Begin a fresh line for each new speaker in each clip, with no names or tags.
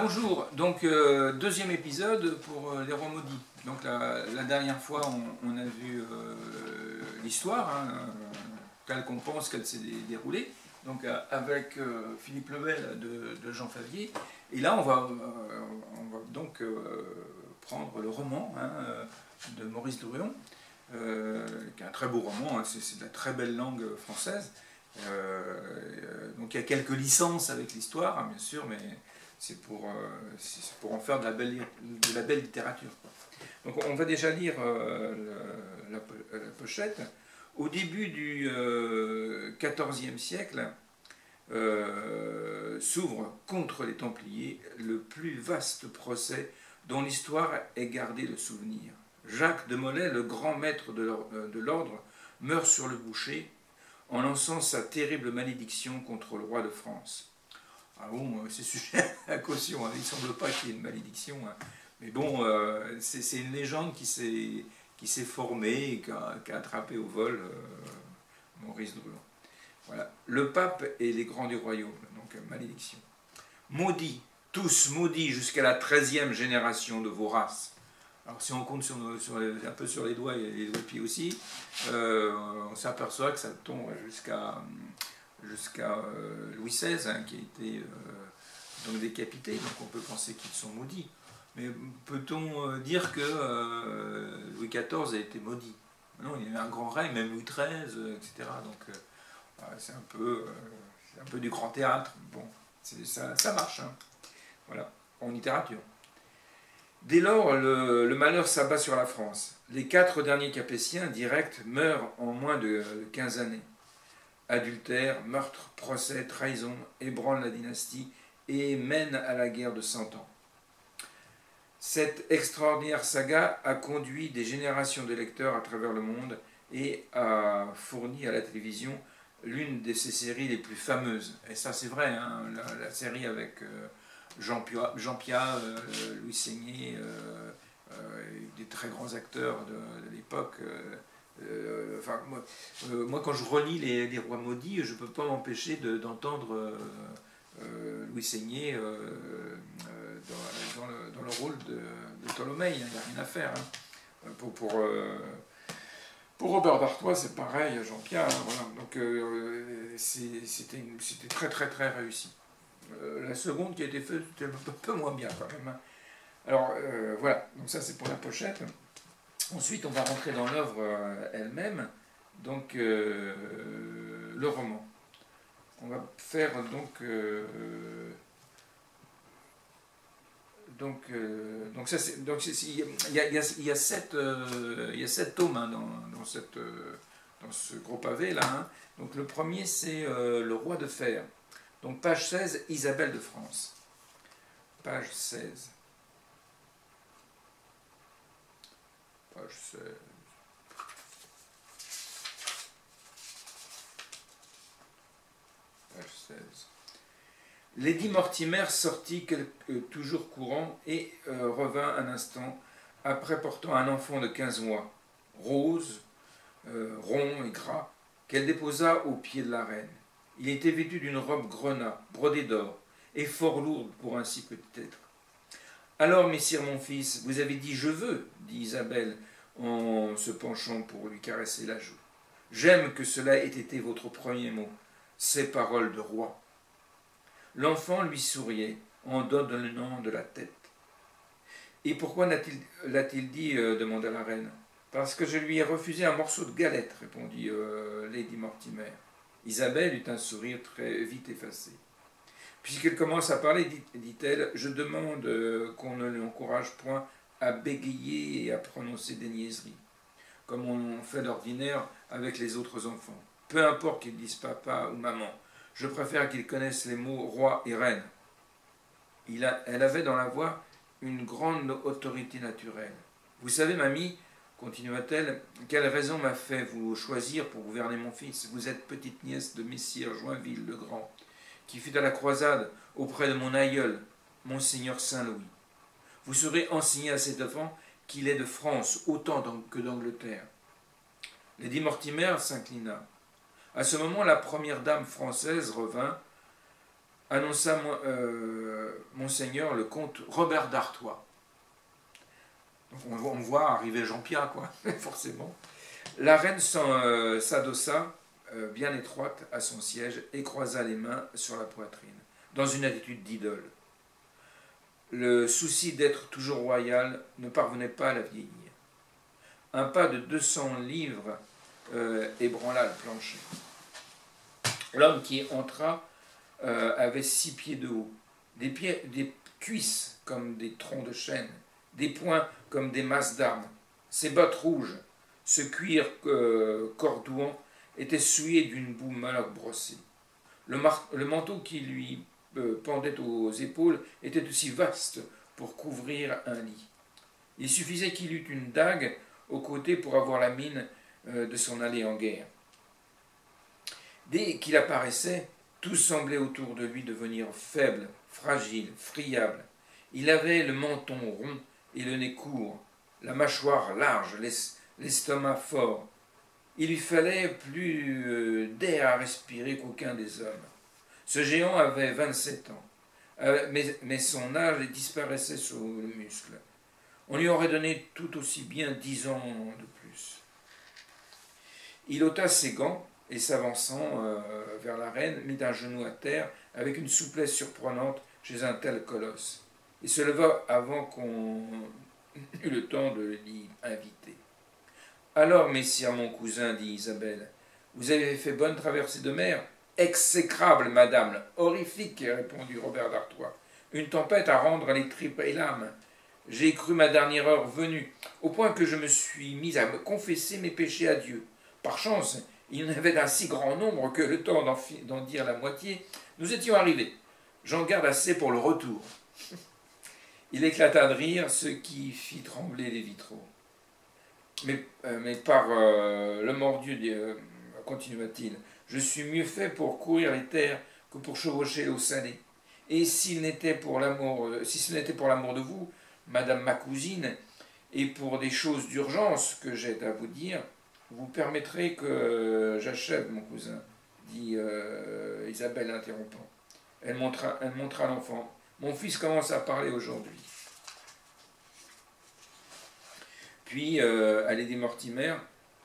bonjour, donc deuxième épisode pour les rois maudits. Donc la dernière fois on a vu l'histoire, hein, telle qu'on pense qu'elle s'est déroulée, donc avec Philippe Lebel de Jean Favier. Et là on va donc prendre le roman de Maurice Druon, qui est un très beau roman, hein, c'est de la très belle langue française. Donc il y a quelques licences avec l'histoire, hein, bien sûr, mais c'est pour en faire de la belle littérature, quoi. Donc on va déjà lire la pochette. Au début du XIVe siècle, s'ouvre contre les Templiers le plus vaste procès dont l'histoire ait gardé le souvenir. Jacques de Molay, le grand maître de l'ordre, meurt sur le bûcher en lançant sa terrible malédiction contre le roi de France. Ah bon, c'est sujet à caution, hein. Il ne semble pas qu'il y ait une malédiction, hein. Mais bon, c'est une légende qui s'est formée et qui a attrapé au vol Maurice Druon. Voilà. Le pape et les grands du royaume, donc malédiction. Maudits, tous maudits jusqu'à la 13e génération de vos races. Alors si on compte un peu sur les doigts et les doigts de pied aussi, on s'aperçoit que ça tombe jusqu'à Louis XVI, hein, qui a été donc décapité, donc on peut penser qu'ils sont maudits. Mais peut-on dire que Louis XIV a été maudit? Non, il y a eu un grand règne, même Louis XIII, etc. Donc c'est un peu du grand théâtre. Bon, ça marche, hein. Voilà, en littérature. Dès lors, le malheur s'abat sur la France. Les 4 derniers Capétiens directs meurent en moins de 15 années. Adultère, meurtre, procès, trahison ébranlent la dynastie et mènent à la guerre de 100 ans. Cette extraordinaire saga a conduit des générations de lecteurs à travers le monde et a fourni à la télévision l'une de ses séries les plus fameuses. Et ça c'est vrai, hein, la série avec Jean Piat, Louis Seigné, des très grands acteurs de l'époque. Enfin, moi, quand je relis les Rois maudits, je ne peux pas m'empêcher d'entendre Louis Seigné dans le rôle de Tholomyès. Il n'y a rien à faire, hein. Pour Robert d'Artois, c'est pareil, Jean Piat, hein, voilà. Donc c'était très très très réussi. La seconde qui a été faite, c'était un peu moins bien quand même, hein. Alors voilà, donc ça c'est pour la pochette. Ensuite, on va rentrer dans l'œuvre elle-même, donc le roman. On va faire donc ça c'est donc il y a 7 tomes, hein, dans ce gros pavé là, hein. Donc le premier c'est le roi de fer. Donc page 16, Isabelle de France. Page 16. Page 16. Page 16. Lady Mortimer sortit toujours courant et revint un instant après portant un enfant de 15 mois, rose, rond et gras, qu'elle déposa aux pieds de la reine. Il était vêtu d'une robe grenat, brodée d'or, et fort lourde pour un si petit être. « Alors, messire mon fils, vous avez dit « je veux », dit Isabelle, en se penchant pour lui caresser la joue. « J'aime que cela ait été votre premier mot, ces paroles de roi. » L'enfant lui souriait, en donnant de la tête. « Et pourquoi l'a-t-il dit ?» demanda la reine. « Parce que je lui ai refusé un morceau de galette, » répondit Lady Mortimer. Isabelle eut un sourire très vite effacé. « Puisqu'elle commence à parler, dit-elle, je demande qu'on ne l'encourage point à bégayer et à prononcer des niaiseries, comme on fait d'ordinaire avec les autres enfants. Peu importe qu'ils disent papa ou maman, je préfère qu'ils connaissent les mots roi et reine. » Elle avait dans la voix une grande autorité naturelle. « Vous savez, mamie, continua-t-elle, quelle raison m'a fait vous choisir pour gouverner mon fils? Vous êtes petite nièce de Messire Joinville le Grand, qui fut à la croisade auprès de mon aïeul, Monseigneur Saint-Louis. Vous serez enseigné à cet enfant qu'il est de France autant que d'Angleterre. » Lady Mortimer s'inclina. À ce moment, la première dame française revint annonça Monseigneur le comte Robert d'Artois. Donc on voit arriver Jean-Pierre, quoi, forcément. La reine s'adossa, bien étroite, à son siège et croisa les mains sur la poitrine, dans une attitude d'idole. Le souci d'être toujours royal ne parvenait pas à la vieillir. Un pas de 200 livres ébranla le plancher. L'homme qui entra avait 6 pieds de haut, des cuisses comme des troncs de chêne, des poings comme des masses d'armes. Ses bottes rouges, ce cuir cordouan, était souillé d'une boue mal brossée. Le manteau qui lui pendait aux épaules était aussi vaste pour couvrir un lit. Il suffisait qu'il eût une dague au côté pour avoir la mine de s'en aller en guerre. Dès qu'il apparaissait, tout semblait autour de lui devenir faible, fragile, friable. Il avait le menton rond et le nez court, la mâchoire large, l'estomac fort. Il lui fallait plus d'air à respirer qu'aucun des hommes. Ce géant avait 27 ans, mais son âge disparaissait sous le muscle. On lui aurait donné tout aussi bien 10 ans de plus. Il ôta ses gants et s'avançant vers la reine, mit un genou à terre avec une souplesse surprenante chez un tel colosse, et se leva avant qu'on eût le temps de l'y inviter. « Alors, messire mon cousin, dit Isabelle, vous avez fait bonne traversée de mer ?»« Exécrable, madame, horrifique, répondit Robert d'Artois. Une tempête à rendre les tripes et l'âme. J'ai cru ma dernière heure venue, au point que je me suis mis à me confesser mes péchés à Dieu. Par chance, il y en avait d'un si grand nombre que le temps d'en dire la moitié, nous étions arrivés. J'en garde assez pour le retour. » Il éclata de rire, ce qui fit trembler les vitraux. Mais par le mordieu, continua-t-il, je suis mieux fait pour courir les terres que pour chevaucher l'eau salée. Et si ce n'était pour l'amour de vous, madame ma cousine, et pour des choses d'urgence que j'ai à vous dire, vous permettrez que j'achève, mon cousin, dit Isabelle interrompant. Elle montra l'enfant. Mon fils commence à parler aujourd'hui. Puis, à Lady Mortimer,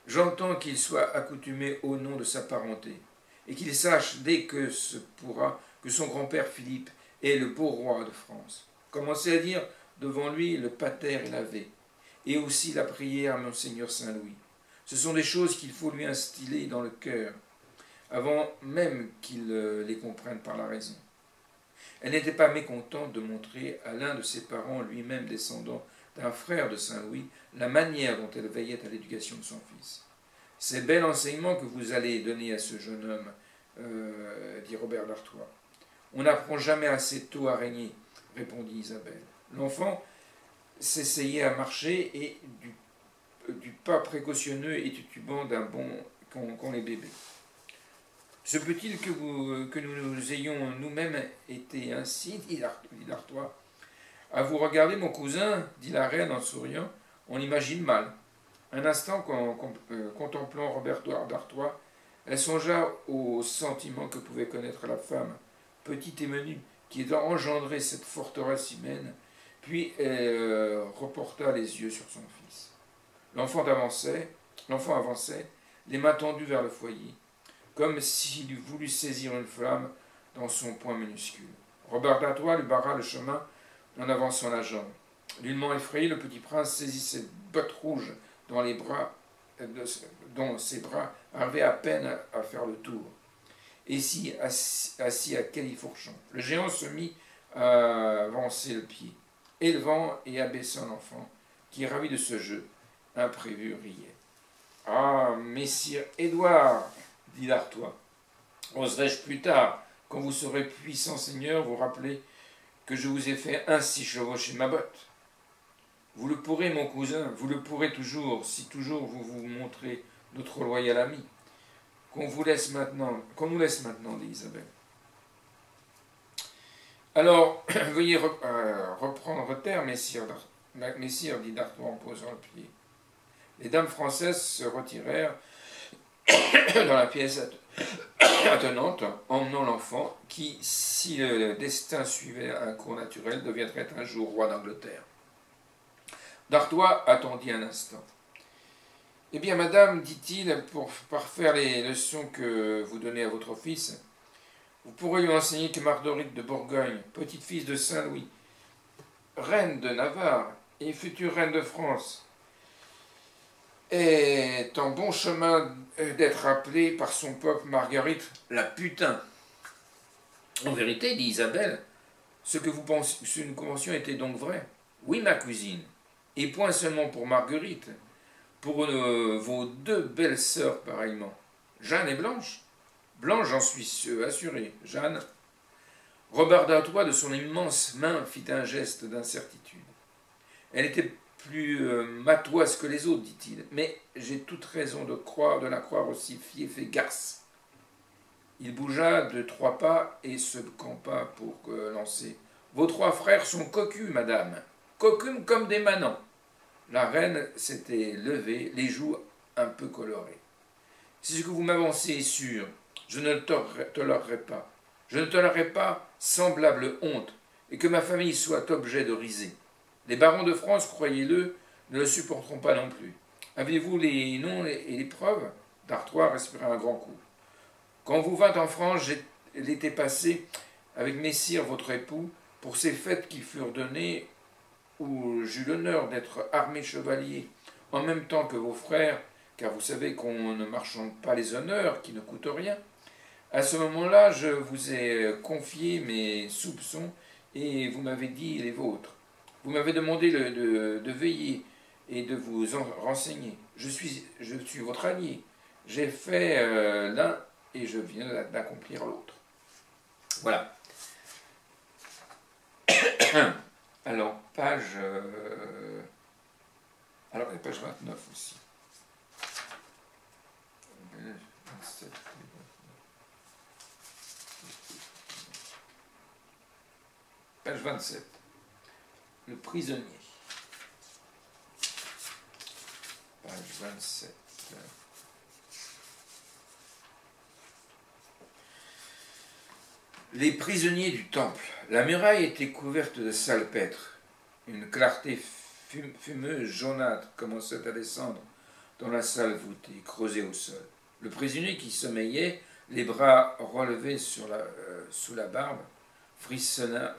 j'entends qu'il soit accoutumé au nom de sa parenté, et qu'il sache dès que ce pourra que son grand-père Philippe est le beau roi de France. Commencez à dire devant lui le pater et l'ave, et aussi la prière à Monseigneur Saint-Louis. Ce sont des choses qu'il faut lui instiller dans le cœur, avant même qu'il les comprenne par la raison. Elle n'était pas mécontente de montrer à l'un de ses parents, lui-même descendant d'un frère de Saint-Louis, la manière dont elle veillait à l'éducation de son fils. « C'est bel enseignement que vous allez donner à ce jeune homme, dit Robert d'Artois. On n'apprend jamais assez tôt à régner, répondit Isabelle. L'enfant s'essayait à marcher et du pas précautionneux et titubant d'un bond qu'ont les bébés. Se peut-il que nous ayons nous-mêmes été ainsi, dit d'Artois. À vous regarder, mon cousin, dit la reine en souriant, on imagine mal. Un instant, contemplant Robert d'Artois, elle songea aux sentiments que pouvait connaître la femme, petite et menue, qui a engendré cette forteresse humaine, puis elle reporta les yeux sur son fils. L'enfant avançait, les mains tendues vers le foyer, comme s'il eût voulu saisir une flamme dans son poing minuscule. Robert d'Artois lui barra le chemin en avançant la jambe. Nullement effrayé, le petit prince saisit ses bottes rouges dont ses bras arrivaient à peine à faire le tour, et si assis à califourchon. Le géant se mit à avancer le pied, élevant et abaissant l'enfant, qui, ravi de ce jeu imprévu, riait. « Ah, messire Édouard, dit d'Artois, oserais-je plus tard, quand vous serez puissant seigneur, vous rappeler que je vous ai fait ainsi chevaucher ma botte? Vous le pourrez, mon cousin, vous le pourrez toujours, si toujours vous vous montrez notre loyal ami. Qu'on nous laisse maintenant, dit Isabelle. Alors, veuillez reprendre terre, messire, dit d'Artois en posant le pied. Les dames françaises se retirèrent dans la pièce attenante, emmenant l'enfant qui, si le destin suivait un cours naturel, deviendrait un jour roi d'Angleterre. D'Artois attendit un instant. Eh bien, madame, dit-il, pour parfaire les leçons que vous donnez à votre fils, vous pourrez lui enseigner que Marguerite de Bourgogne, petite-fille de Saint-Louis, reine de Navarre et future reine de France, est en bon chemin d'être appelée par son peuple Marguerite la putain. En vérité, dit Isabelle, ce que vous pensez, une convention était donc vrai. Oui, ma cousine, et point seulement pour Marguerite, pour vos deux belles sœurs pareillement, Jeanne et Blanche. Blanche, j'en suis assuré. Jeanne, Robert d'Artois de son immense main fit un geste d'incertitude. Elle était plus matoise que les autres, dit-il, mais j'ai toute raison de la croire aussi fief et garce. Il bougea de 3 pas et se campa pour lancer. Vos 3 frères sont cocus, madame, cocus comme des manants. La reine s'était levée, les joues un peu colorées. Si ce que vous m'avancez est sûr, je ne le tolérerai pas. Je ne tolérerai pas semblable honte, et que ma famille soit objet de risée. Les barons de France, croyez-le, ne le supporteront pas non plus. Avez-vous les noms et les preuves? D'Artois respira un grand coup. Quand vous vîntes en France, l'été passé, avec messire votre époux, pour ces fêtes qui furent données, où j'eus l'honneur d'être armé chevalier, en même temps que vos frères, car vous savez qu'on ne marchande pas les honneurs qui ne coûtent rien. À ce moment-là, je vous ai confié mes soupçons et vous m'avez dit les vôtres. Vous m'avez demandé de veiller et de vous en renseigner. Je suis votre allié. J'ai fait l'un et je viens d'accomplir l'autre. Voilà. Alors, page 29 aussi. 27. Page 27. Le prisonnier. Page 27. Les prisonniers du temple. La muraille était couverte de salpêtre. Une clarté fumeuse, jaunâtre, commençait à descendre dans la salle voûtée, creusée au sol. Le prisonnier qui sommeillait, les bras relevés sous la barbe, frissonna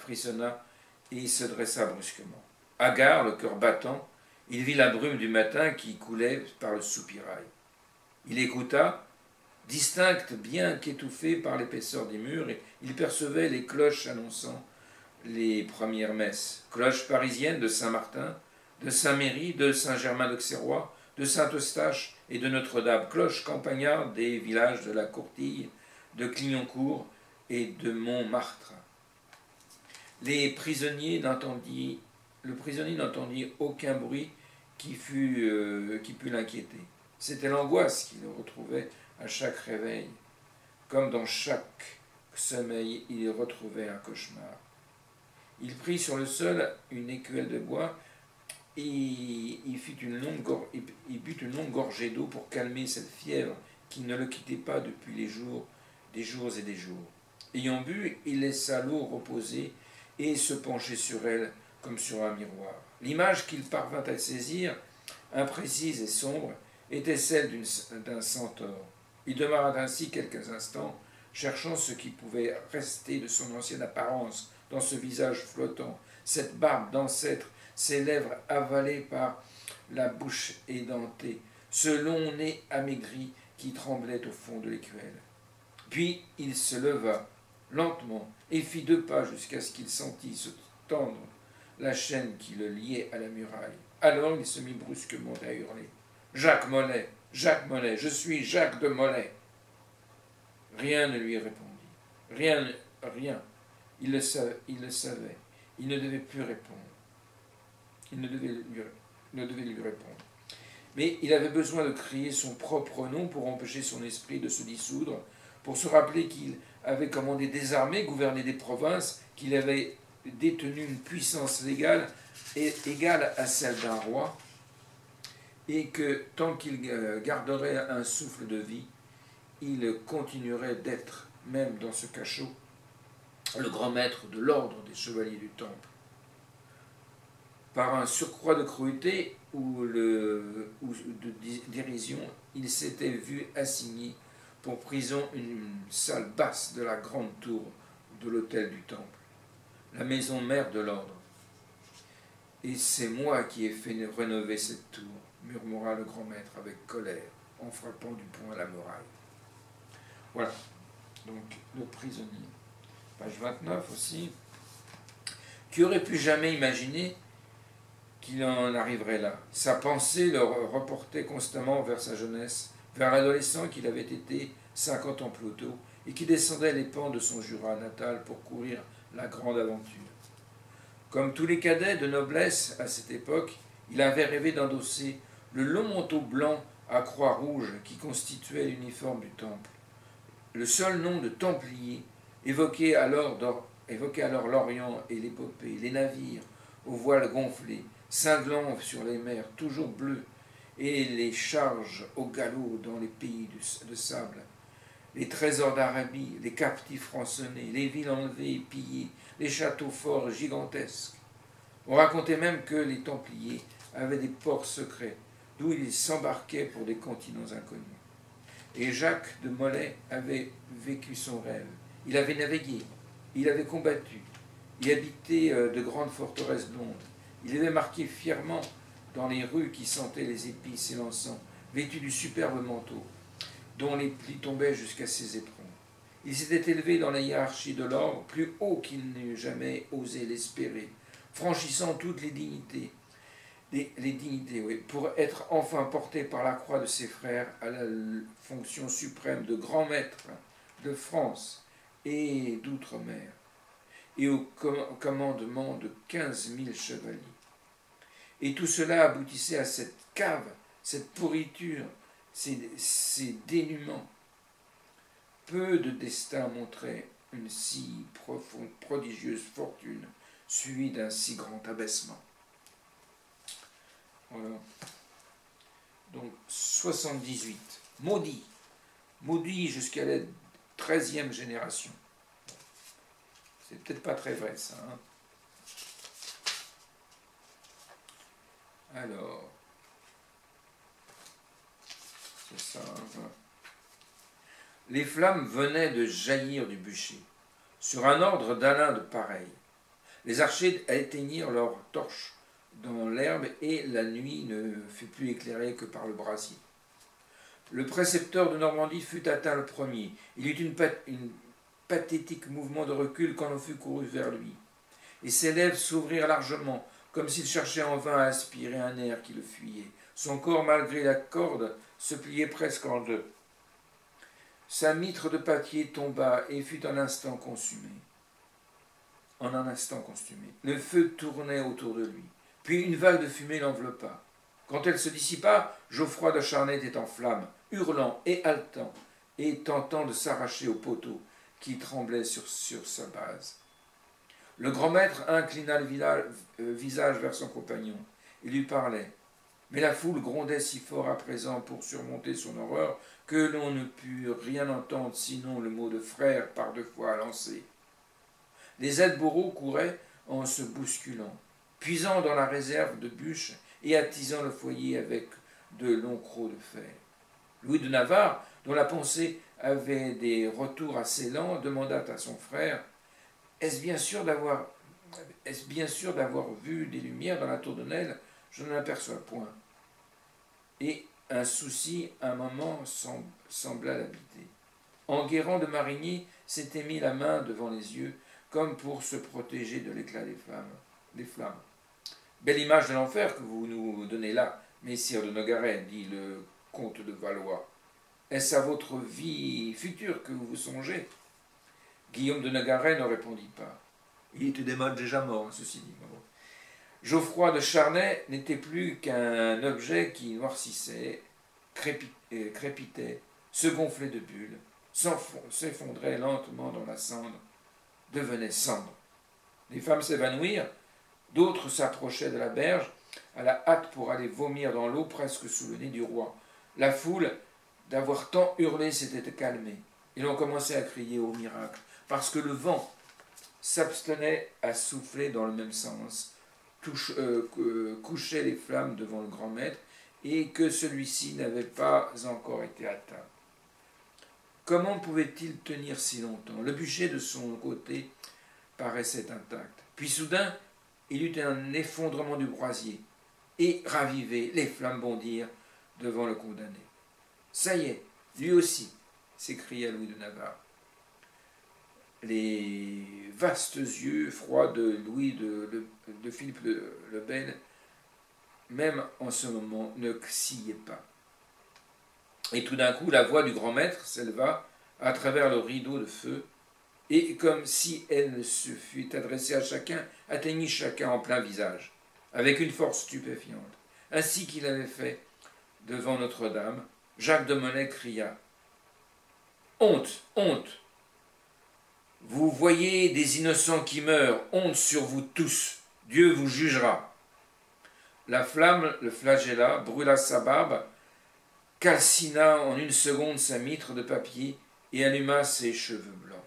et se dressa brusquement. Hagard, le cœur battant, il vit la brume du matin qui coulait par le soupirail. Il écouta, distincte bien qu'étouffée par l'épaisseur des murs, et il percevait les cloches annonçant les premières messes. Cloches parisiennes de Saint-Martin, de Saint-Méry, de Saint-Germain-d'Auxerrois, de Saint-Eustache et de Notre-Dame. Cloches campagnardes des villages de la Courtille, de Clignancourt et de Montmartre. Le prisonnier n'entendit aucun bruit qui pût l'inquiéter. C'était l'angoisse qui le retrouvait à chaque réveil. Comme dans chaque sommeil, il retrouvait un cauchemar. Il prit sur le sol une écuelle de bois et il but une longue gorgée d'eau pour calmer cette fièvre qui ne le quittait pas depuis des jours et des jours. Ayant bu, il laissa l'eau reposer et se pencher sur elle comme sur un miroir. L'image qu'il parvint à saisir, imprécise et sombre, était celle d'un centaure. Il demeura ainsi quelques instants, cherchant ce qui pouvait rester de son ancienne apparence dans ce visage flottant, cette barbe d'ancêtre, ces lèvres avalées par la bouche édentée, ce long nez amaigri qui tremblait au fond de l'écuelle. Puis il se leva, lentement, et fit 2 pas jusqu'à ce qu'il sentît se tendre la chaîne qui le liait à la muraille. Alors il se mit brusquement à hurler. « Jacques Molay, Jacques Molay, je suis Jacques de Molay !» Rien ne lui répondit. Rien. Il le savait. Il ne devait plus répondre. Il ne devait lui répondre. Mais il avait besoin de crier son propre nom pour empêcher son esprit de se dissoudre, pour se rappeler qu'il avait commandé des armées, gouverné des provinces, qu'il avait détenu une puissance légale et égale à celle d'un roi, et que tant qu'il garderait un souffle de vie, il continuerait d'être, même dans ce cachot, le grand maître de l'ordre des chevaliers du Temple. Par un surcroît de cruauté ou de dérision, il s'était vu assigner pour prison une salle basse de la grande tour de l'hôtel du Temple, la maison mère de l'ordre. Et c'est moi qui ai fait rénover cette tour, murmura le grand maître avec colère, en frappant du poing la muraille. Voilà, donc le prisonnier. Page 29 aussi. Qui aurait pu jamais imaginer qu'il en arriverait là? Sa pensée le reportait constamment vers sa jeunesse, vers l'adolescent qu'il avait été 50 ans plus tôt, et qui descendait les pans de son Jura natal pour courir la grande aventure. Comme tous les cadets de noblesse à cette époque, il avait rêvé d'endosser le long manteau blanc à croix rouge qui constituait l'uniforme du Temple. Le seul nom de Templier évoquait alors l'Orient et l'épopée, les navires aux voiles gonflées, cinglant sur les mers toujours bleues, et les charges au galop dans les pays de sable, les trésors d'Arabie, les captifs rançonnés, les villes enlevées et pillées, les châteaux forts gigantesques. On racontait même que les Templiers avaient des ports secrets, d'où ils s'embarquaient pour des continents inconnus. Et Jacques de Molay avait vécu son rêve. Il avait navigué, il avait combattu, il habitait de grandes forteresses blondes. Il avait marqué fièrement dans les rues qui sentaient les épices et l'encens, vêtu du superbe manteau, dont les plis tombaient jusqu'à ses éperons. Il s'était élevé dans la hiérarchie de l'ordre, plus haut qu'il n'eût jamais osé l'espérer, franchissant toutes les dignités, pour être enfin porté par la croix de ses frères à la fonction suprême de grand maître de France et d'outre-mer, et au commandement de 15 000 chevaliers. Et tout cela aboutissait à cette cave, cette pourriture, ces dénûments. Peu de destins montraient une si prodigieuse fortune, suivie d'un si grand abaissement. Voilà. Donc, 78. Maudit. Maudit jusqu'à la 13e génération. C'est peut-être pas très vrai, ça. Hein. Alors, c'est ça. Hein. Les flammes venaient de jaillir du bûcher, sur un ordre d'Alain de Pareil. Les archers éteignirent leurs torches dans l'herbe et la nuit ne fut plus éclairée que par le brasier. Le précepteur de Normandie fut atteint le premier. Il eut une pathétique mouvement de recul quand on fut couru vers lui, et ses lèvres s'ouvrirent largement, comme s'il cherchait en vain à aspirer un air qui le fuyait. Son corps, malgré la corde, se pliait presque en deux. Sa mitre de papier tomba et fut en un instant consumée. Le feu tournait autour de lui. Puis une vague de fumée l'enveloppa. Quand elle se dissipa, Geoffroy de Charnay était en flammes, hurlant et haletant, et tentant de s'arracher au poteau qui tremblait sur sa base. Le grand maître inclina le visage vers son compagnon. Il lui parlait. Mais la foule grondait si fort à présent pour surmonter son horreur que l'on ne put rien entendre sinon le mot de frère par deux fois lancé. Les aides-bourreaux couraient en se bousculant, puisant dans la réserve de bûches et attisant le foyer avec de longs crocs de fer. Louis de Navarre, dont la pensée avait des retours assez lents, demanda à son frère « Est-ce bien sûr d'avoir vu des lumières dans la tour de Nesle? Je n'en aperçois point. » Et un souci, un moment, sembla l'habiter. Enguerrand de Marigny s'était mis la main devant les yeux, comme pour se protéger de l'éclat des flammes. « Belle image de l'enfer que vous nous donnez là, messire de Nogaret, dit le comte de Valois. Est-ce à votre vie future que vous songez ?» Guillaume de Nogaret ne répondit pas. Il était déjà mort, ceci dit. Geoffroy de Charnay n'était plus qu'un objet qui noircissait, crépitait, se gonflait de bulles, s'effondrait lentement dans la cendre, devenait cendre. Les femmes s'évanouirent, d'autres s'approchaient de la berge, à la hâte pour aller vomir dans l'eau presque sous le nez du roi. La foule d'avoir tant hurlé s'était calmé. Et l'on commençait à crier au miracle, parce que le vent s'abstenait à souffler dans le même sens, couchait les flammes devant le grand maître, et que celui-ci n'avait pas encore été atteint. Comment pouvait-il tenir si longtemps? Le bûcher de son côté paraissait intact. Puis soudain, il eut un effondrement du brasier, et ravivé, les flammes bondirent devant le condamné. Ça y est, lui aussi, s'écria Louis de Navarre. Les vastes yeux froids de Philippe le Bel, même en ce moment, ne sciaient pas. Et tout d'un coup, la voix du grand maître s'éleva à travers le rideau de feu, et comme si elle se fût adressée à chacun, atteignit chacun en plein visage, avec une force stupéfiante. Ainsi qu'il avait fait devant Notre-Dame, Jacques de Molay cria « Honte, honte! Vous voyez des innocents qui meurent, honte sur vous tous, Dieu vous jugera. » La flamme le flagella, brûla sa barbe, calcina en une seconde sa mitre de papier et alluma ses cheveux blancs.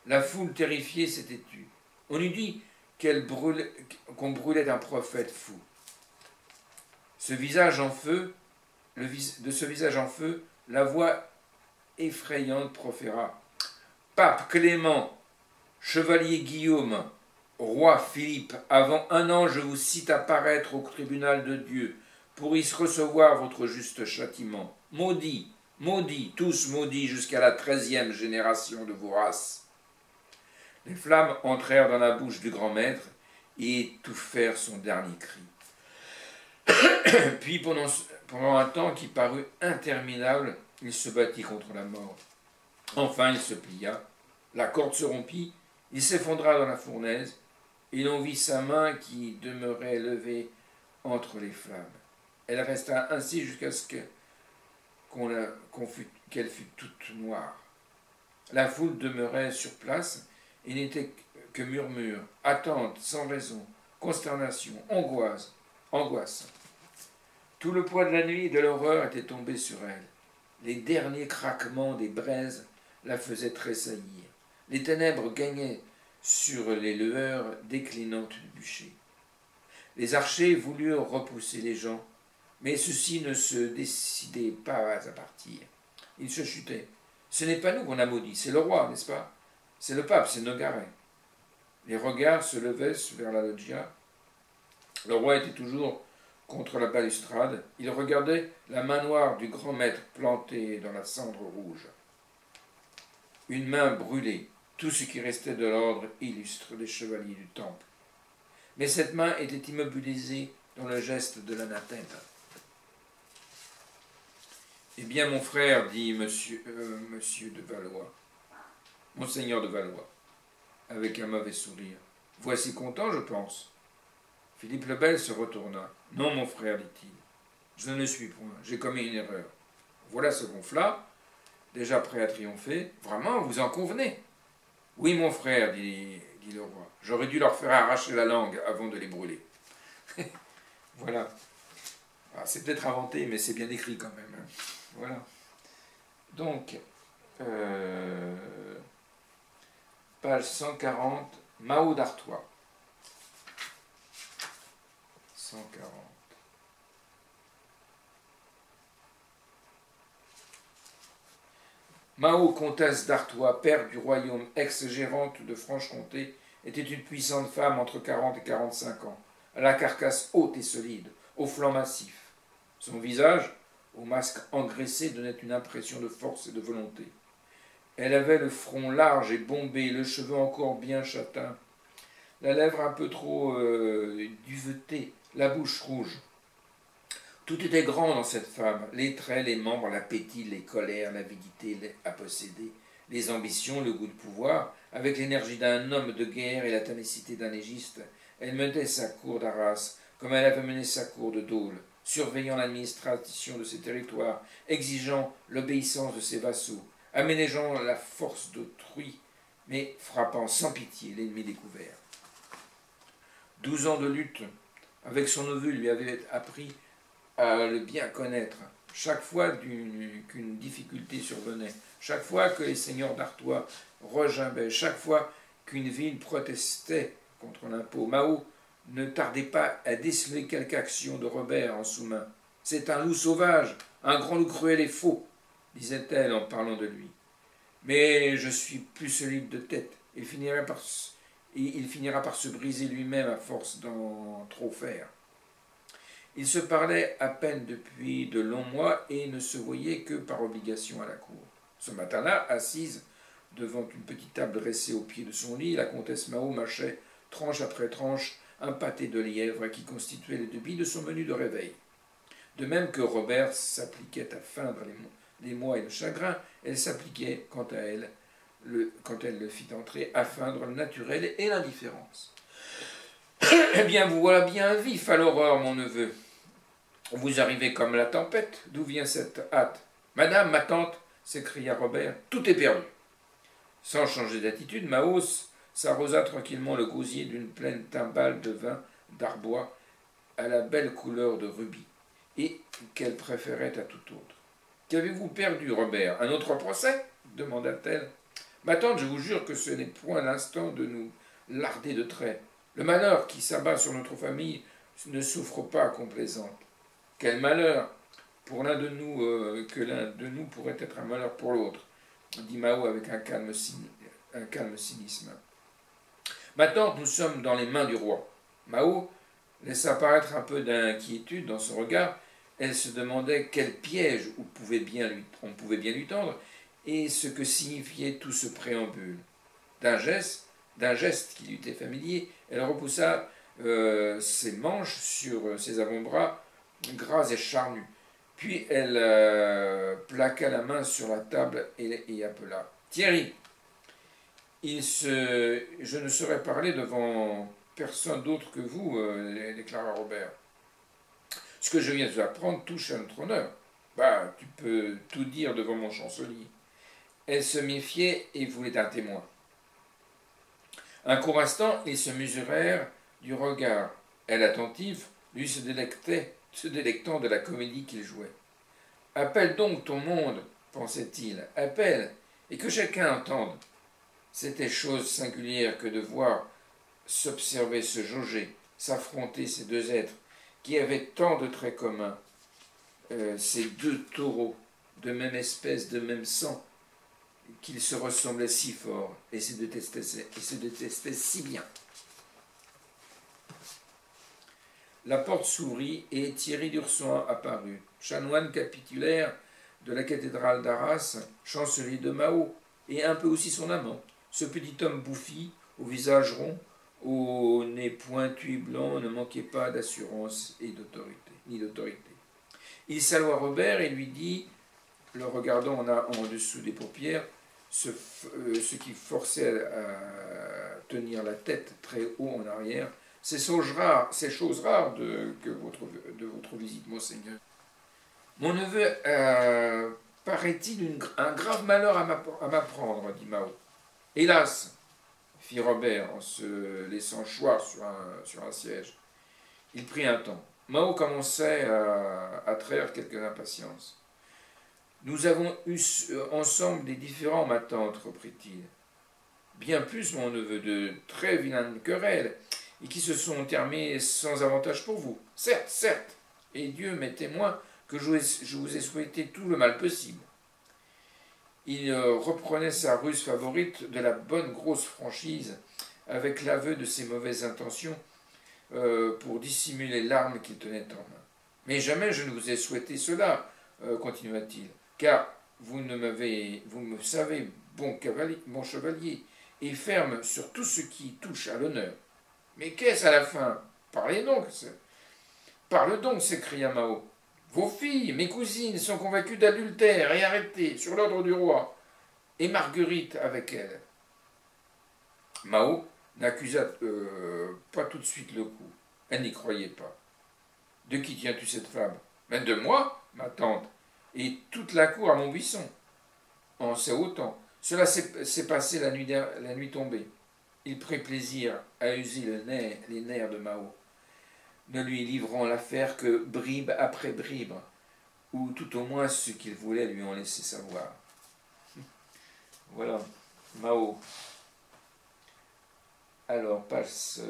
La foule terrifiée s'était tue. On eût dit qu'on brûlait un prophète fou. De ce visage en feu, la voix effrayante proféra « Pape Clément, chevalier Guillaume, roi Philippe, avant 1 an je vous cite à paraître au tribunal de Dieu pour y recevoir votre juste châtiment. Maudits, maudits, tous maudits jusqu'à la 13e génération de vos races. » Les flammes entrèrent dans la bouche du grand maître et étouffèrent son dernier cri. Puis pendant un temps qui parut interminable, il se battit contre la mort. Enfin il se plia, la corde se rompit, il s'effondra dans la fournaise, et l'on vit sa main qui demeurait levée entre les flammes. Elle resta ainsi jusqu'à ce qu'elle fût toute noire. La foule demeurait sur place, et n'était que murmure, attente, sans raison, consternation, angoisse. Tout le poids de la nuit et de l'horreur était tombé sur elle. Les derniers craquements des braises la faisaient tressaillir. Les ténèbres gagnaient sur les lueurs déclinantes du bûcher. Les archers voulurent repousser les gens, mais ceux-ci ne se décidaient pas à partir. Ils se chutaient. Ce n'est pas nous qu'on a maudit, c'est le roi, n'est-ce pas? C'est le pape, c'est Nogaret. Les regards se levaient vers la loggia. Le roi était toujours contre la balustrade. Il regardait la main noire du grand maître plantée dans la cendre rouge. Une main brûlée, tout ce qui restait de l'ordre illustre des chevaliers du temple. Mais cette main était immobilisée dans le geste de l'anathème. « Eh bien, mon frère, dit monsieur de Valois, Monseigneur de Valois, avec un mauvais sourire, voici content, je pense. » Philippe le Bel se retourna. « Non, mon frère, dit-il, je ne le suis point, j'ai commis une erreur. Voilà ce gonflat, déjà prêt à triompher. Vraiment, vous en convenez? » « Oui, mon frère, dit le roi, j'aurais dû leur faire arracher la langue avant de les brûler. » Voilà. Ah, c'est peut-être inventé, mais c'est bien écrit quand même. Voilà. Donc, page 140, Mao d'Artois. 140. Mao, comtesse d'Artois, père du royaume, ex-gérante de Franche-Comté, était une puissante femme entre 40 et 45 ans, à la carcasse haute et solide, aux flancs massifs. Son visage, au masque engraissé, donnait une impression de force et de volonté. Elle avait le front large et bombé, le cheveu encore bien châtain, la lèvre un peu trop duvetée, la bouche rouge. Tout était grand dans cette femme, les traits, les membres, l'appétit, les colères, l'avidité à posséder, les ambitions, le goût de pouvoir. Avec l'énergie d'un homme de guerre et la ténacité d'un légiste, elle menait sa cour d'Arras comme elle avait mené sa cour de Dole, surveillant l'administration de ses territoires, exigeant l'obéissance de ses vassaux, aménageant la force d'autrui, mais frappant sans pitié l'ennemi découvert. 12 ans de lutte avec son neveu lui avaient appris à le bien connaître. chaque fois qu'une difficulté survenait, chaque fois que les seigneurs d'Artois regimbaient, chaque fois qu'une ville protestait contre l'impôt, Mao ne tardait pas à déceler quelque action de Robert en sous-main. « C'est un loup sauvage, un grand loup cruel et faux, disait-elle en parlant de lui. Mais je suis plus solide de tête. Il finira par se briser lui-même à force d'en trop faire. » Ils se parlaient à peine depuis de longs mois et ne se voyaient que par obligation à la cour. Ce matin-là, assise devant une petite table dressée au pied de son lit, la comtesse Mao mâchait, tranche après tranche, un pâté de lièvre qui constituait le débit de son menu de réveil. De même que Robert s'appliquait à feindre l'émoi et le chagrin, elle s'appliquait, quant à elle, quand elle le fit entrer, à feindre le naturel et l'indifférence. « Eh bien, vous voilà bien vif à l'aurore, mon neveu. Vous arrivez comme la tempête. D'où vient cette hâte? »« Madame, ma tante, s'écria Robert, tout est perdu. » Sans changer d'attitude, Mao s'arrosa tranquillement le gosier d'une pleine timbale de vin d'Arbois à la belle couleur de rubis, et qu'elle préférait à tout autre. « Qu'avez-vous perdu, Robert? Un autre procès? » demanda-t-elle. « Ma tante, je vous jure que ce n'est point l'instant de nous larder de traits. Le malheur qui s'abat sur notre famille ne souffre pas qu'on plaisante. Quel malheur pour l'un de nous que l'un de nous pourrait être un malheur pour l'autre, dit Mao avec un calme cynisme. Ma tante, nous sommes dans les mains du roi. Mao laissa paraître un peu d'inquiétude dans son regard. Elle se demandait quel piège on pouvait bien lui tendre et ce que signifiait tout ce préambule. D'un geste qui lui était familier, elle repoussa ses manches sur ses avant-bras gras et charnus. Puis elle plaqua la main sur la table et appela « Thierry, je ne saurais parler devant personne d'autre que vous, déclara Robert. Ce que je viens de vous apprendre touche à notre honneur. Bah, tu peux tout dire devant mon chancelier. » Elle se méfiait et voulait un témoin. Un court instant, ils se mesurèrent du regard. Elle, attentive, lui se délectant de la comédie qu'il jouait. « Appelle donc ton monde, pensait-il, appelle, et que chacun entende. » C'était chose singulière que de voir s'observer, se jauger, s'affronter ces deux êtres qui avaient tant de traits communs, ces deux taureaux de même espèce, de même sang, qu'ils se ressemblaient si fort et se détestaient si bien. La porte s'ouvrit et Thierry d'Ursoin apparut, chanoine capitulaire de la cathédrale d'Arras, chancelier de Mao, et un peu aussi son amant. Ce petit homme bouffi, au visage rond, au nez pointu et blanc, ne manquait pas d'assurance et d'autorité. Il salua Robert et lui dit, le regardant en dessous des paupières, ce qui forçait à tenir la tête très haut en arrière, « Ces choses rares de votre visite, monseigneur. » « Mon neveu paraît-il un grave malheur à m'apprendre, dit Mao. »« Hélas, fit Robert en se laissant choir sur un siège. Il prit un temps. Mao commençait à traire quelque impatience. « Nous avons eu ensemble des différends, ma tante, reprit-il. Bien plus, mon neveu, de très vilaines querelles, et qui se sont terminées sans avantage pour vous. Certes, et Dieu m'est témoin que je vous ai souhaité tout le mal possible. » Il reprenait sa ruse favorite de la bonne grosse franchise, avec l'aveu de ses mauvaises intentions, pour dissimuler l'arme qu'il tenait en main. « Mais jamais je ne vous ai souhaité cela, continua-t-il, car vous me savez bon chevalier, et ferme sur tout ce qui touche à l'honneur. Mais qu'est-ce à la fin? Parle donc, s'écria Mao. Vos filles, mes cousines, sont convaincues d'adultère et arrêtées sur l'ordre du roi, et Marguerite avec elles. Mao n'accusa pas tout de suite le coup. Elle n'y croyait pas. De qui tiens-tu cette femme? Mais de moi, ma tante, et toute la cour à mon buisson. En sait autant. Cela s'est passé la nuit tombée. Il prit plaisir à user les nerfs de Mao, ne lui livrant l'affaire que bribe après bribe, ou tout au moins ce qu'ils voulaient lui en laisser savoir. Voilà, Mao. Alors, page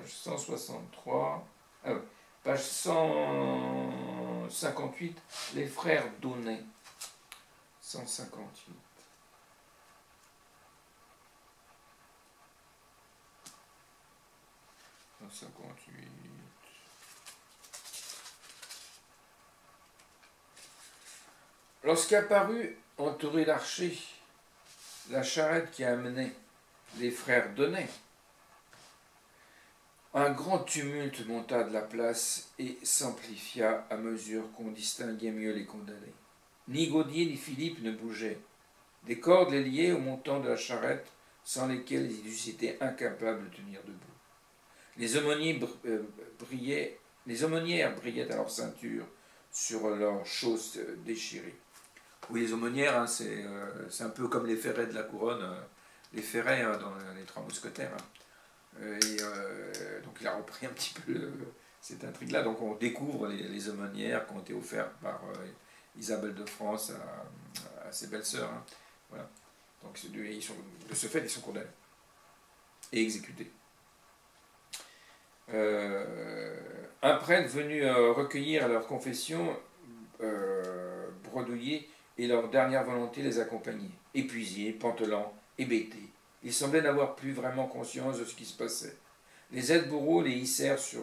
163, page 158, les frères Donnet. 158. Lorsqu'apparut, entouré d'archers, la charrette qui amenait les frères Donnet, un grand tumulte monta de la place et s'amplifia à mesure qu'on distinguait mieux les condamnés. Ni Gaudier ni Philippe ne bougeaient. Des cordes les liaient au montant de la charrette, sans lesquelles ils eussent été incapables de tenir debout. Les aumônières brillaient à leur ceinture sur leurs chausses déchirées. Oui, les aumônières, hein, c'est un peu comme les ferrets de la couronne, les ferrets hein, dans les Trois Mousquetaires. Hein. Donc il a repris un petit peu cette intrigue-là. Donc on découvre les aumônières qui ont été offertes par Isabelle de France à ses belles-sœurs. Hein. Voilà. Donc de ce fait, ils sont condamnés et exécutés. Un prêtre venu recueillir à leur confession bredouillé et leur dernière volonté les accompagnait. Épuisés, pantelants, hébétés, ils semblaient n'avoir plus vraiment conscience de ce qui se passait. Les aides-bourreaux les hissèrent sur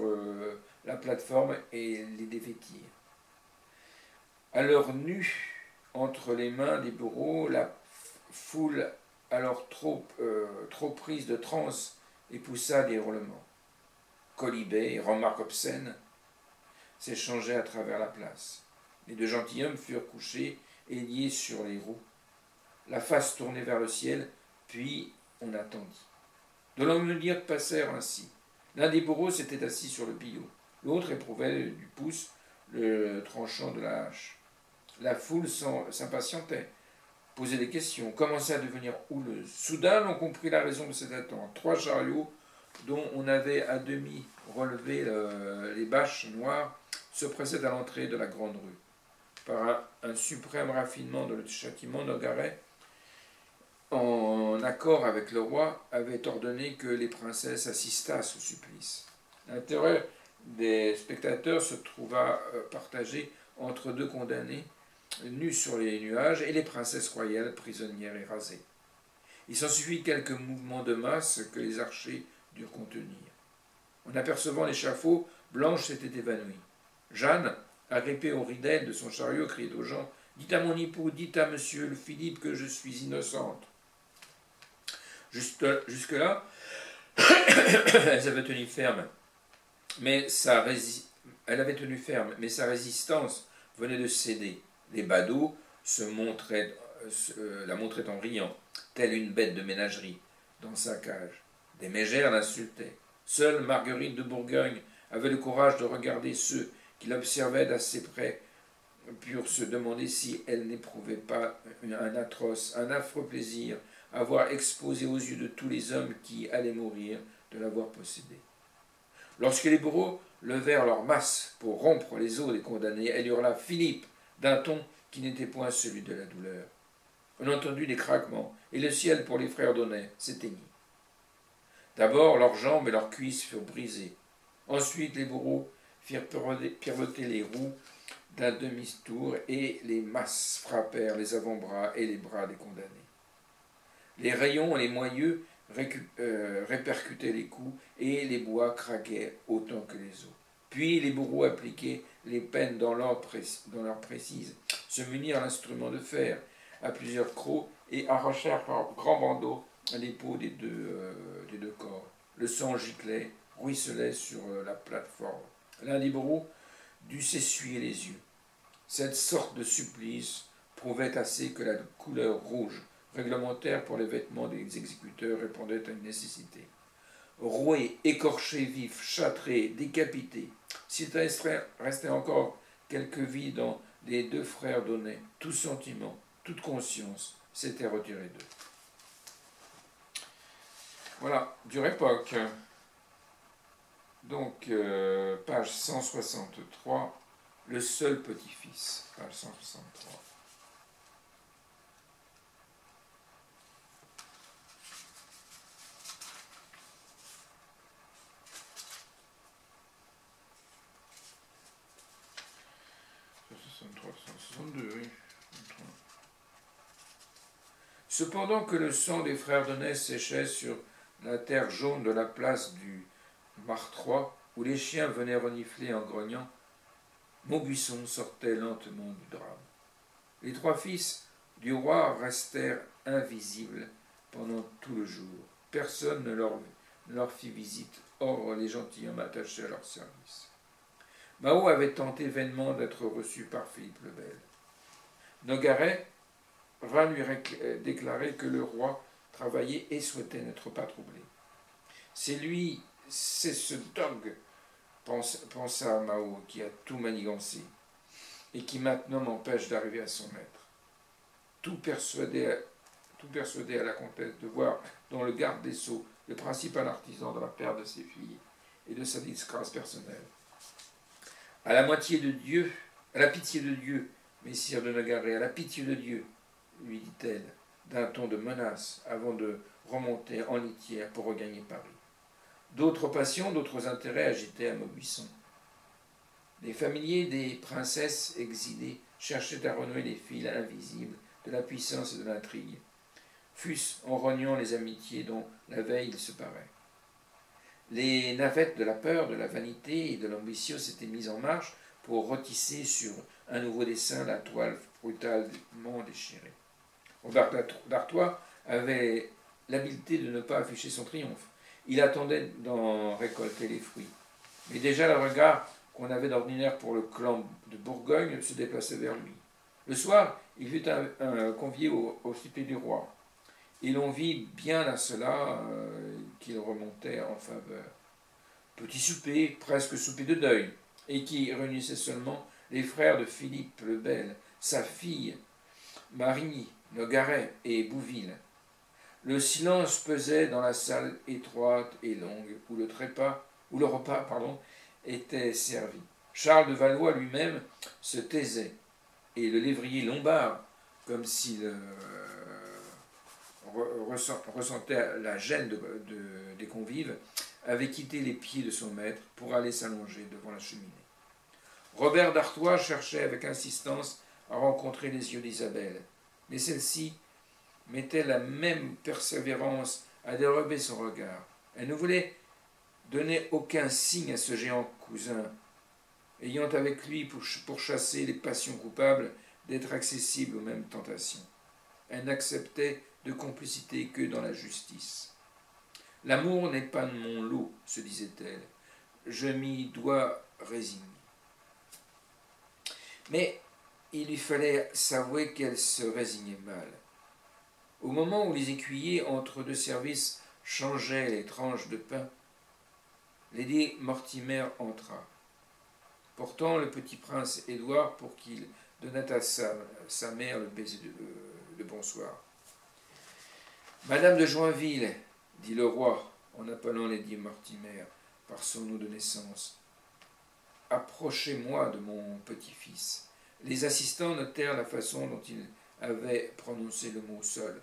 la plateforme et les dévêtirent. À leur nu, entre les mains des bourreaux, la foule, alors trop prise de transe, et poussa des hurlements. Quolibets et remarques obscènes s'échangeaient à travers la place. Les deux gentilshommes furent couchés et liés sur les roues, la face tournée vers le ciel, puis on attendit. De longues minutes passèrent ainsi. L'un des bourreaux s'était assis sur le billot, l'autre éprouvait du pouce le tranchant de la hache. La foule s'impatientait, posait des questions, commençait à devenir houleuse. Soudain, l'on comprit la raison de cette attente. 3 chariots, dont on avait à demi relevé les bâches noires, se pressaient à l'entrée de la grande rue. Par un suprême raffinement de le châtiment, Nogaret, en accord avec le roi, avait ordonné que les princesses assistassent au supplice. L'intérêt des spectateurs se trouva partagé entre 2 condamnés, nus sur les nuages, et les princesses royales, prisonnières et rasées. Il s'ensuivit quelques mouvements de masse que les archers durent contenir. En apercevant l'échafaud, Blanche s'était évanouie. Jeanne, agrippée aux ridelles de son chariot, criait aux gens « Dites à mon époux, dites à monsieur le Philippe que je suis innocente. » Jusque-là, elles avaient tenu ferme, mais sa résistance venait de céder. Les badauds la montraient en riant, telle une bête de ménagerie, dans sa cage. Des mégères l'insultaient. Seule Marguerite de Bourgogne avait le courage de regarder ceux qui l'observaient d'assez près, purent se demander si elle n'éprouvait pas un atroce, un affreux plaisir à voir exposé aux yeux de tous les hommes qui allaient mourir de l'avoir possédée. Lorsque les bourreaux levèrent leur masse pour rompre les os des condamnés, elle hurla « Philippe !» d'un ton qui n'était point celui de la douleur. On entendit des craquements, et le ciel pour les frères Donnet s'éteignit. D'abord, leurs jambes et leurs cuisses furent brisées. Ensuite, les bourreaux firent pivoter les roues d'un demi-tour, et les masses frappèrent les avant-bras et les bras des condamnés. Les rayons et les moyeux répercutaient les coups, et les bois craquaient autant que les os. Puis les bourreaux appliquaient les peines dans l'ordre précise, se munirent l'instrument de fer à plusieurs crocs et arrachèrent par grands bandeaux les peaux des deux corps. Le sang giclait, ruisselait sur la plateforme. L'un des bourreaux dut s'essuyer les yeux. Cette sorte de supplice prouvait assez que la couleur rouge, réglementaire pour les vêtements des exécuteurs, répondait à une nécessité. Roués, écorchés vifs, châtrés, décapités, s'il restait encore quelque vie dans les 2 frères Donnet, tout sentiment, toute conscience s'était retiré d'eux. Voilà, dure époque. Donc, page 163, le seul petit-fils, page 163. Oui. Cependant que le sang des frères de Ness séchait sur la terre jaune de la place du Martrois, où les chiens venaient renifler en grognant, Maubuisson sortait lentement du drame. Les trois fils du roi restèrent invisibles pendant tout le jour. Personne ne leur fit visite, hors les gentilshommes attachés à leur service. Mao avait tenté vainement d'être reçu par Philippe le Bel. Nogaret vint lui déclarer que le roi travaillait et souhaitait n'être pas troublé. C'est ce dogue, pensa Mao, qui a tout manigancé, et qui maintenant m'empêche d'arriver à son maître. Tout persuadé à la comtesse de voir dans le garde des sceaux le principal artisan de la perte de ses filles et de sa disgrâce personnelle. À la pitié de Dieu, messire de Nogaret, à la pitié de Dieu, lui dit-elle, d'un ton de menace, avant de remonter en litière pour regagner Paris. D'autres passions, d'autres intérêts agitaient à Maubuisson. Les familiers des princesses exilées cherchaient à renouer les fils invisibles de la puissance et de l'intrigue, fût-ce en rognant les amitiés dont la veille ils se paraient. Les navettes de la peur, de la vanité et de l'ambition s'étaient mises en marche pour retisser sur un nouveau dessin la toile brutalement déchirée. Robert d'Artois avait l'habileté de ne pas afficher son triomphe. Il attendait d'en récolter les fruits. Mais déjà le regard qu'on avait d'ordinaire pour le clan de Bourgogne se déplaçait vers lui. Le soir, il fut convié au souper du roi. Et l'on vit bien à cela qu'il remontait en faveur. Petit souper, presque souper de deuil, et qui réunissait seulement les frères de Philippe le Bel, sa fille, Marigny, Nogaret et Bouville. Le silence pesait dans la salle étroite et longue où le repas était servi. Charles de Valois lui-même se taisait, et le lévrier Lombard, comme s'il ressentait la gêne des convives, avait quitté les pieds de son maître pour aller s'allonger devant la cheminée. Robert d'Artois cherchait avec insistance à rencontrer les yeux d'Isabelle, mais celle-ci mettait la même persévérance à dérober son regard. Elle ne voulait donner aucun signe à ce géant cousin, ayant avec lui pour chasser les passions coupables d'être accessible aux mêmes tentations. Elle n'acceptait de complicité que dans la justice. L'amour n'est pas de mon lot, se disait-elle. Je m'y dois résigner. Mais il lui fallait s'avouer qu'elle se résignait mal. Au moment où les écuyers, entre deux services, changeaient les tranches de pain, Lady Mortimer entra, portant le petit prince Édouard pour qu'il donnât à sa mère le baiser de bonsoir. « Madame de Joinville, dit le roi en appelant Lady Mortimer par son nom de naissance, approchez-moi de mon petit-fils. » Les assistants notèrent la façon dont il avait prononcé le mot seul.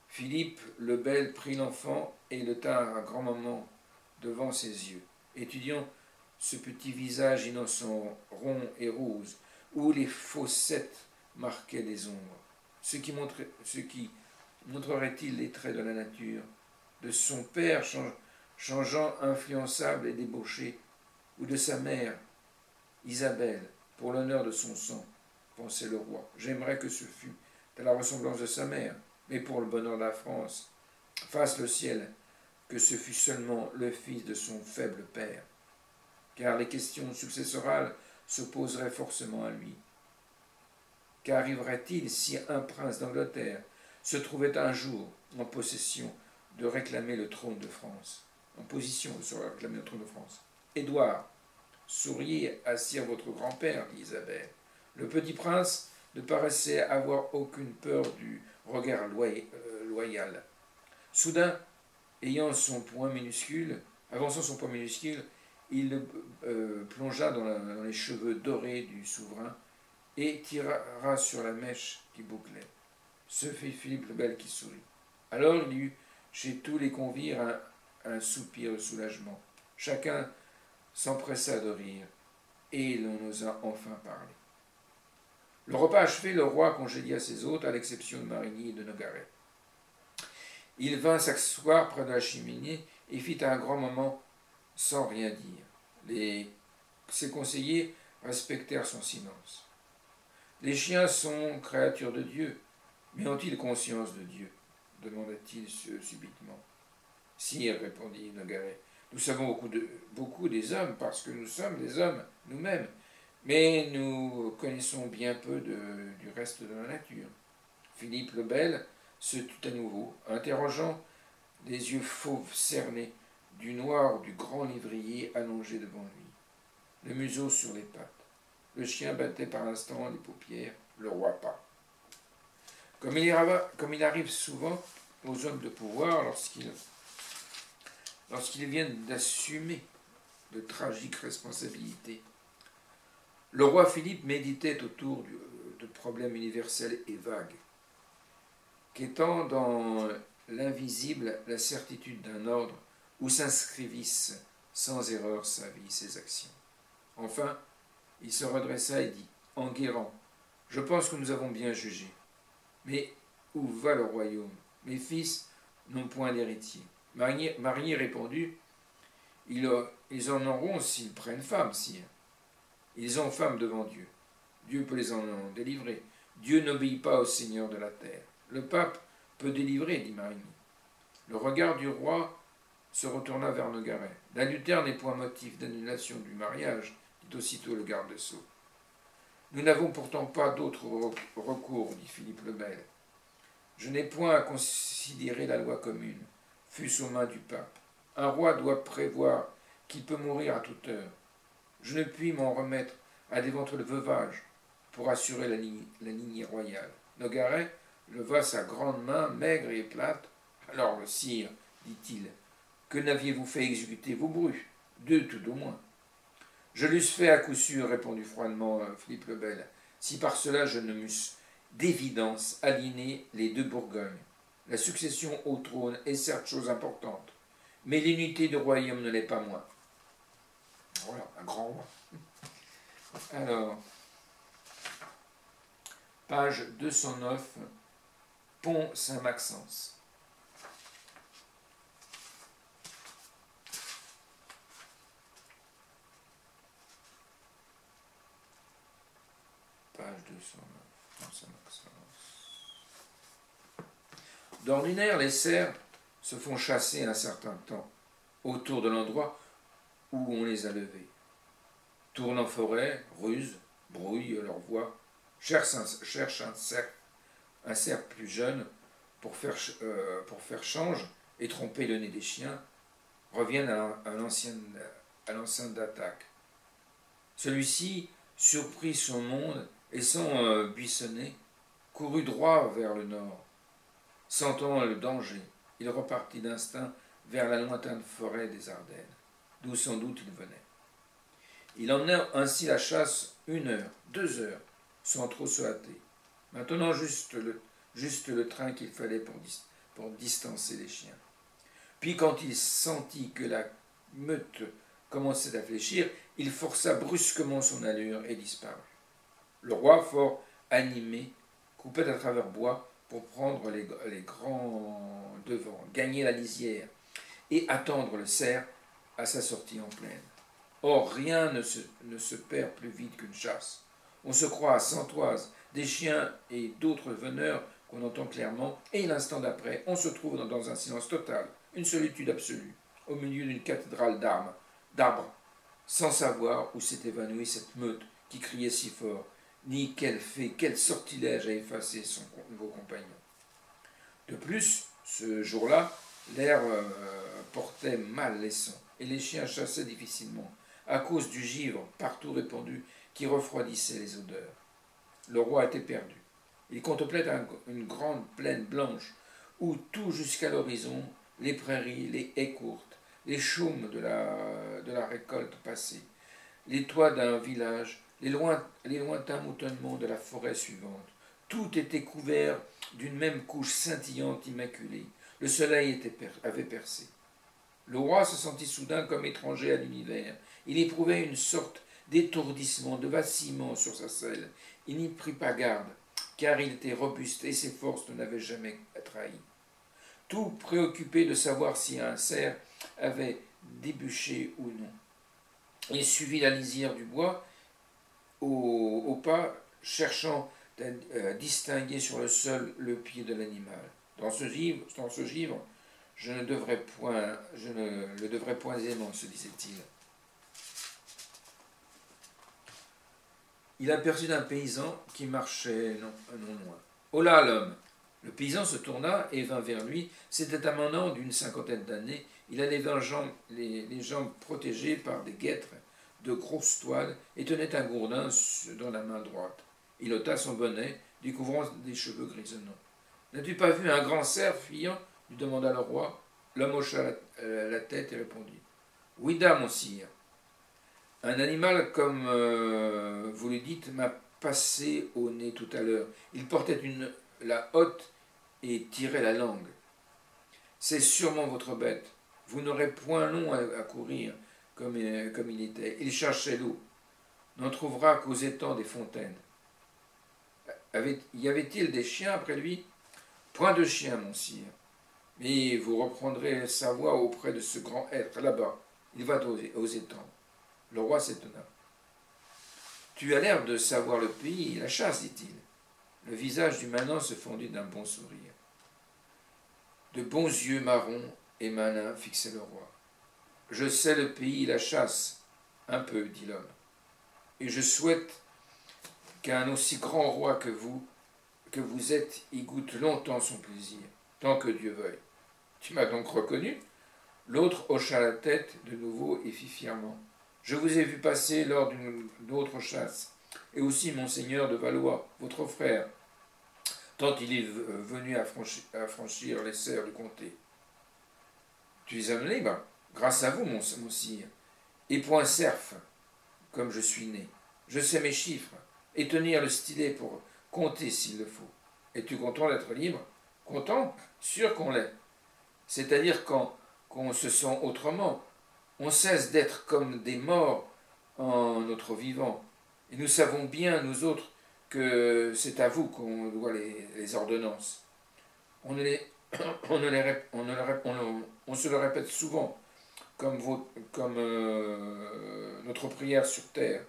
Philippe le Bel prit l'enfant et le tint un grand moment devant ses yeux, étudiant ce petit visage innocent, rond et rose, où les fossettes marquaient les ombres. Ce qui montrerait-il les traits de la nature, de son père changeant influençable et débauché, ou de sa mère, Isabelle, pour l'honneur de son sang, pensait le roi. J'aimerais que ce fût à la ressemblance de sa mère, mais pour le bonheur de la France, fasse le ciel que ce fût seulement le fils de son faible père, car les questions successorales s'opposeraient forcément à lui. Qu'arriverait-il si un prince d'Angleterre se trouvait un jour en possession de réclamer le trône de France, en position de se réclamer le trône de France? Édouard, souriez à sire votre grand-père, dit Isabelle. Le petit prince ne paraissait avoir aucune peur du regard loyal. Soudain, Avançant son poing minuscule, il le plongea dans les cheveux dorés du souverain et tira sur la mèche qui bouclait. Ce fut Philippe le Bel qui sourit. Alors il y eut chez tous les convives un soupir de soulagement. Chacun s'empressa de rire, et l'on osa enfin parler. Le repas achevé, le roi congédia ses hôtes, à l'exception de Marigny et de Nogaret. Il vint s'asseoir près de la cheminée et fit un grand moment sans rien dire. Ses conseillers respectèrent son silence. Les chiens sont créatures de Dieu, mais ont-ils conscience de Dieu demanda-t-il subitement. Sire, répondit Nogaret, nous savons beaucoup des hommes parce que nous sommes des hommes nous-mêmes, mais nous connaissons bien peu du reste de la nature. Philippe le Bel se tut à nouveau, interrogeant des yeux fauves cernés du noir du grand lévrier allongé devant lui, le museau sur les pattes. Le chien battait par instants les paupières, le roi pas. Comme il arrive souvent aux hommes de pouvoir lorsqu'ils viennent d'assumer de tragiques responsabilités. Le roi Philippe méditait autour de problèmes universels et vagues, qu'étant dans l'invisible la certitude d'un ordre où s'inscrivissent sans erreur sa vie, ses actions. Enfin, il se redressa et dit, en guérant, « Je pense que nous avons bien jugé. Mais où va le royaume? Mes fils n'ont point d'héritier. » Marigny répondit, « Ils en auront s'ils prennent femme, sire. Ils ont femme devant Dieu. Dieu peut les en délivrer. Dieu n'obéit pas au Seigneur de la terre. Le pape peut délivrer, dit Marigny. Le regard du roi se retourna vers Nogaret. L'adultère n'est point motif d'annulation du mariage, dit aussitôt le garde-sceau. Nous n'avons pourtant pas d'autre recours, dit Philippe le Bel. Je n'ai point à considérer la loi commune, fût-ce aux mains du pape. Un roi doit prévoir qu'il peut mourir à toute heure. Je ne puis m'en remettre à d'éventuels veuvages pour assurer la lignée royale. Nogaret leva sa grande main maigre et plate. Alors, sire, dit-il, que n'aviez-vous fait exécuter vos brus? 2 tout au moins. Je l'eusse fait à coup sûr, répondit froidement Philippe le Bel, si par cela je ne m'eusse d'évidence aliéné les 2 Bourgognes. La succession au trône est certes chose importante, mais l'unité du royaume ne l'est pas moins. Voilà, un grand roi. Alors, page 209, Pont Saint-Maxence. Page 209, Pont Saint-Maxence. D'ordinaire, les cerfs se font chasser un certain temps autour de l'endroit où on les a levés. Tournent en forêt, rusent, brouillent leur voix, cherchent un cerf plus jeune pour faire change et tromper le nez des chiens, reviennent à l'enceinte d'attaque. Celui-ci surprit son monde et sans buissonner, courut droit vers le nord. Sentant le danger, il repartit d'instinct vers la lointaine forêt des Ardennes, d'où sans doute il venait. Il emmena ainsi la chasse 1 heure, 2 heures, sans trop se hâter, maintenant juste le train qu'il fallait pour distancer les chiens. Puis quand il sentit que la meute commençait à fléchir, il força brusquement son allure et disparut. Le roi, fort animé, coupait à travers bois pour prendre les grands devants, gagner la lisière et attendre le cerf à sa sortie en plaine. Or, rien ne se perd plus vite qu'une chasse. On se croit à Santoise, des chiens et d'autres veneurs qu'on entend clairement, et l'instant d'après, on se trouve dans un silence total, une solitude absolue, au milieu d'une cathédrale d'arbres, sans savoir où s'est évanouie cette meute qui criait si fort, ni quel sortilège a effacé son nouveau compagnon. De plus, ce jour-là, l'air portait mal les sons, et les chiens chassaient difficilement, à cause du givre partout répandu qui refroidissait les odeurs. Le roi était perdu. Il contemplait une grande plaine blanche, où tout jusqu'à l'horizon, les prairies, les haies courtes, les chaumes de la récolte passée, les toits d'un village, les lointains moutonnements de la forêt suivante. Tout était couvert d'une même couche scintillante, immaculée. Le soleil avait percé. Le roi se sentit soudain comme étranger à l'univers. Il éprouvait une sorte d'étourdissement, de vacillement sur sa selle. Il n'y prit pas garde, car il était robuste et ses forces ne l'avaient jamais trahi. Tout préoccupé de savoir si un cerf avait débuché ou non. Il suivit la lisière du bois au pas, cherchant à distinguer sur le sol le pied de l'animal. Dans ce givre, je ne le devrais point aisément, se disait-il. Il aperçut un paysan qui marchait non loin. « Oh là, l'homme !» Le paysan se tourna et vint vers lui. C'était un manant d'une cinquantaine d'années. Il avait les jambes protégées par des guêtres de grosses toiles et tenait un gourdin dans la main droite. Il ôta son bonnet, découvrant des cheveux grisonnants. « N'as-tu pas vu un grand cerf, fuyant ?» lui demanda le roi. L'homme hocha la tête et répondit. « Oui, dame, mon sire. Un animal, comme vous le dites, m'a passé au nez tout à l'heure. Il portait la hotte et tirait la langue. C'est sûrement votre bête. Vous n'aurez point long à courir comme il était. Il cherchait l'eau. N'en trouvera qu'aux étangs des fontaines. Y avait-il des chiens après lui? Point de chien, mon sire. Mais vous reprendrez sa voix auprès de ce grand être là-bas. Il va aux étangs. Le roi s'étonna. Tu as l'air de savoir le pays et la chasse, dit-il. Le visage du manant se fendit d'un bon sourire. De bons yeux marrons et malins fixaient le roi. Je sais le pays et la chasse, un peu, dit l'homme. Et je souhaite qu'un aussi grand roi que vous êtes, y goûte longtemps son plaisir, tant que Dieu veuille. Tu m'as donc reconnu? L'autre hocha la tête de nouveau et fit fièrement. Je vous ai vu passer lors d'une autre chasse, et aussi monseigneur de Valois, votre frère, tant il est venu à franchir les serres du comté. Tu es un libre, grâce à vous, mon sire, et point serf, comme je suis né. Je sais mes chiffres, et tenir le stylet pour compter s'il le faut. Es-tu content d'être libre? Content? Sûr qu'on l'est. C'est-à-dire qu'on se sent autrement. On cesse d'être comme des morts en notre vivant. Et nous savons bien, nous autres, que c'est à vous qu'on doit les ordonnances. On se le répète souvent, comme notre prière sur terre.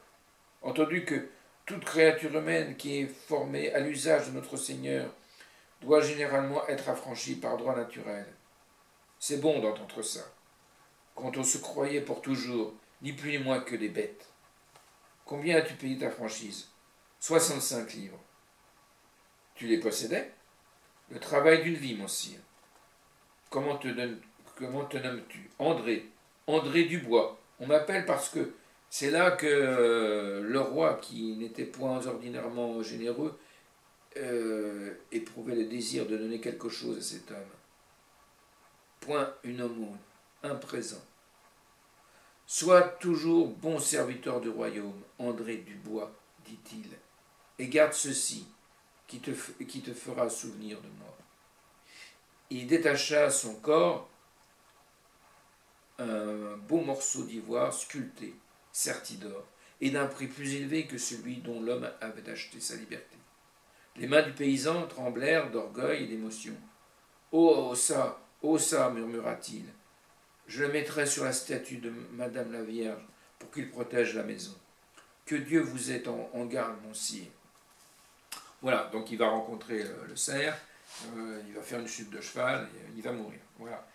Entendu que toute créature humaine qui est formée à l'usage de notre Seigneur doit généralement être affranchie par droit naturel. C'est bon d'entendre ça, quand on se croyait pour toujours, ni plus ni moins que des bêtes. Combien as-tu payé ta franchise? 65 livres. Tu les possédais? Le travail d'une vie, mon sire. Comment te nommes-tu? André. André Dubois. On m'appelle parce que c'est là que le roi, qui n'était point ordinairement généreux, éprouvait le désir de donner quelque chose à cet homme. Point une aumône, un présent. Sois toujours bon serviteur du royaume, André Dubois, dit-il, et garde ceci, qui te fera souvenir de moi. Il détacha son corps un beau morceau d'ivoire sculpté, serti d'or, et d'un prix plus élevé que celui dont l'homme avait acheté sa liberté. Les mains du paysan tremblèrent d'orgueil et d'émotion. « Oh ça, murmura-t-il. Je le mettrai sur la statue de Madame la Vierge pour qu'il protège la maison. Que Dieu vous ait en garde, mon sire. » Voilà, donc il va rencontrer le cerf, il va faire une chute de cheval, et il va mourir. Voilà.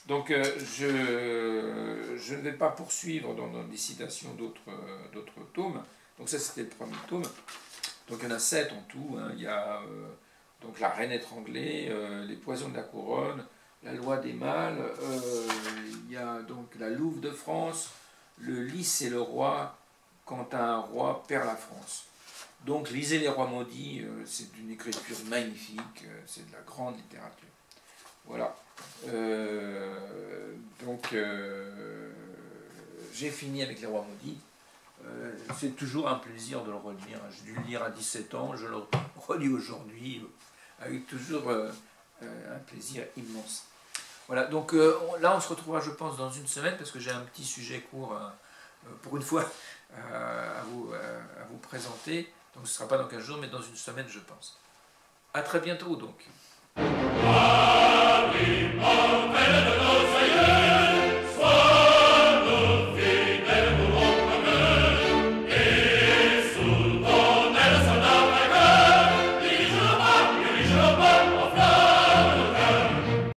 Donc je ne vais pas poursuivre dans des citations d'autres tomes. Donc ça, c'était le premier tome. Donc il y en a 7 en tout. Hein. Il y a donc La Reine étranglée, Les poisons de la couronne, La loi des mâles, il y a donc La Louve de France, Le Lys et le roi, quand un roi perd la France. Donc lisez Les Rois maudits, c'est d'une écriture magnifique, c'est de la grande littérature. Voilà. Donc, j'ai fini avec Les Rois Maudits. C'est toujours un plaisir de le relire. J'ai dû le lire à 17 ans, je le relis aujourd'hui avec toujours un plaisir immense. Voilà, donc là on se retrouvera je pense dans une semaine parce que j'ai un petit sujet court pour une fois à vous présenter. Donc ce ne sera pas dans 15 jours mais dans une semaine je pense. A très bientôt donc.